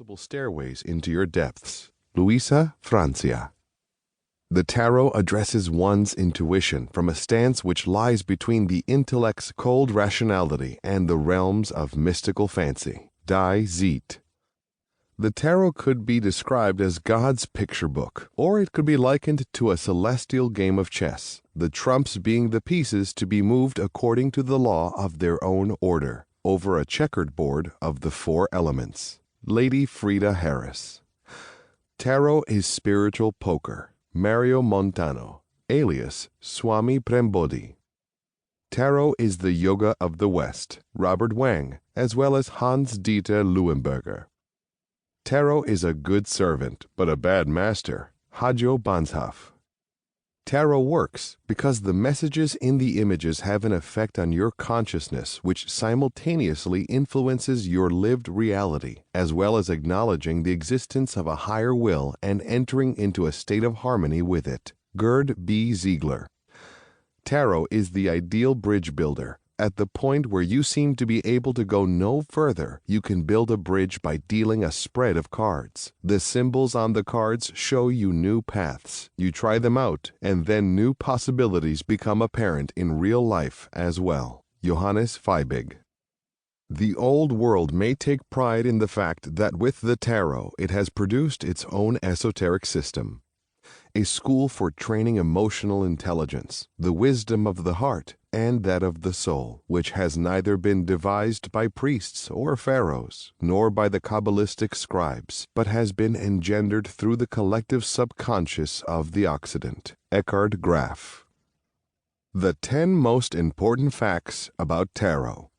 impossible stairways into your depths. Luisa Francia. The tarot addresses one's intuition from a stance which lies between the intellect's cold rationality and the realms of mystical fancy. Die Zeit. The tarot could be described as God's picture book, or it could be likened to a celestial game of chess, the trumps being the pieces to be moved according to the law of their own order, over a checkered board of the four elements. Lady Frida Harris. Tarot is spiritual poker. Mario Montano, alias Swami Prembodhi. Tarot is the yoga of the West. Robert Wang, as well as Hans-Dieter Leuenberger. Tarot is a good servant, but a bad master. Hajo Banshaf. Tarot works because the messages in the images have an effect on your consciousness which simultaneously influences your lived reality, as well as acknowledging the existence of a higher will and entering into a state of harmony with it. Gerd B. Ziegler. Tarot is the ideal bridge builder. At the point where you seem to be able to go no further, you can build a bridge by dealing a spread of cards. The symbols on the cards show you new paths. You try them out, and then new possibilities become apparent in real life as well. Johannes Fiebig. The old world may take pride in the fact that with the tarot it has produced its own esoteric system. A school for training emotional intelligence, the wisdom of the heart, and that of the soul, which has neither been devised by priests or pharaohs, nor by the Kabbalistic scribes, but has been engendered through the collective subconscious of the Occident. Eckhard Graf. The 10 most important facts about tarot.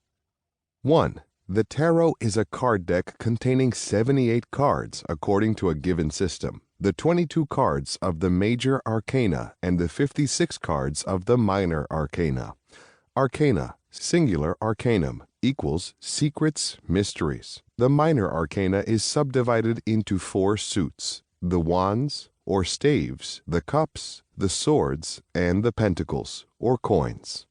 1. The tarot is a card deck containing 78 cards according to a given system. The 22 cards of the major arcana and the 56 cards of the minor arcana. Arcana, singular arcanum, equals secrets, mysteries. The minor arcana is subdivided into 4 suits: the wands, or staves, the cups, the swords, and the pentacles, or coins.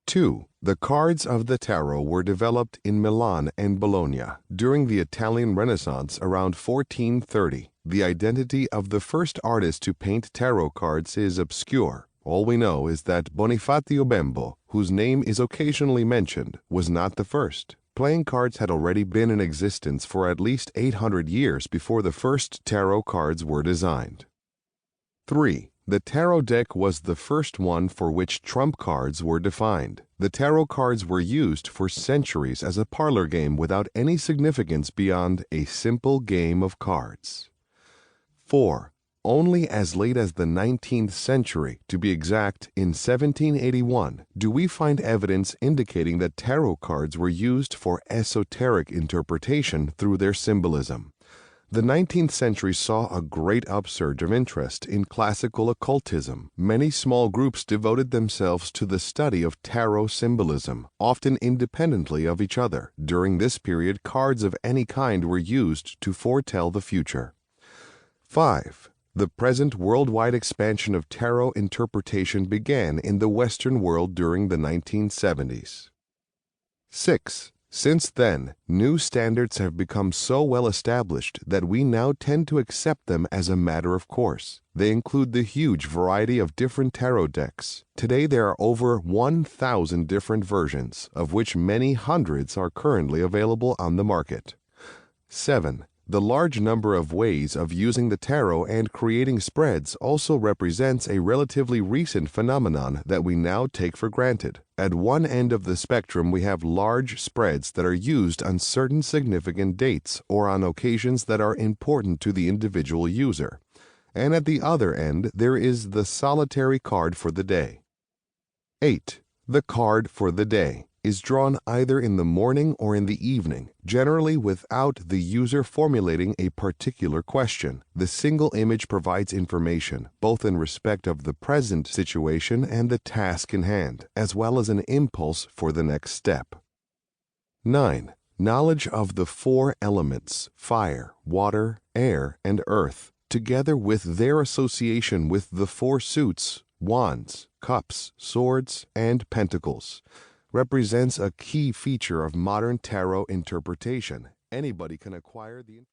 2. The cards of the tarot were developed in Milan and Bologna during the Italian Renaissance around 1430. The identity of the first artist to paint tarot cards is obscure. All we know is that Bonifacio Bembo, whose name is occasionally mentioned, was not the first. Playing cards had already been in existence for at least 800 years before the first tarot cards were designed. 3. The tarot deck was the first one for which trump cards were defined. The tarot cards were used for centuries as a parlor game without any significance beyond a simple game of cards. 4. Only as late as the 19th century, to be exact, in 1781, do we find evidence indicating that tarot cards were used for esoteric interpretation through their symbolism. The 19th century saw a great upsurge of interest in classical occultism. Many small groups devoted themselves to the study of tarot symbolism, often independently of each other. During this period, cards of any kind were used to foretell the future. 5. The present worldwide expansion of tarot interpretation began in the Western world during the 1970s. 6. Since then, new standards have become so well established that we now tend to accept them as a matter of course. They include the huge variety of different tarot decks. Today there are over 1,000 different versions, of which many hundreds are currently available on the market. 7. The large number of ways of using the tarot and creating spreads also represents a relatively recent phenomenon that we now take for granted. At one end of the spectrum, we have large spreads that are used on certain significant dates or on occasions that are important to the individual user. And at the other end, there is the solitary card for the day. 8. The card for the day is drawn either in the morning or in the evening, generally without the user formulating a particular question. The single image provides information, both in respect of the present situation and the task in hand, as well as an impulse for the next step. 9. Knowledge of the 4 elements, fire, water, air, and earth, together with their association with the 4 suits, wands, cups, swords, and pentacles, represents a key feature of modern tarot interpretation. Anybody can acquire the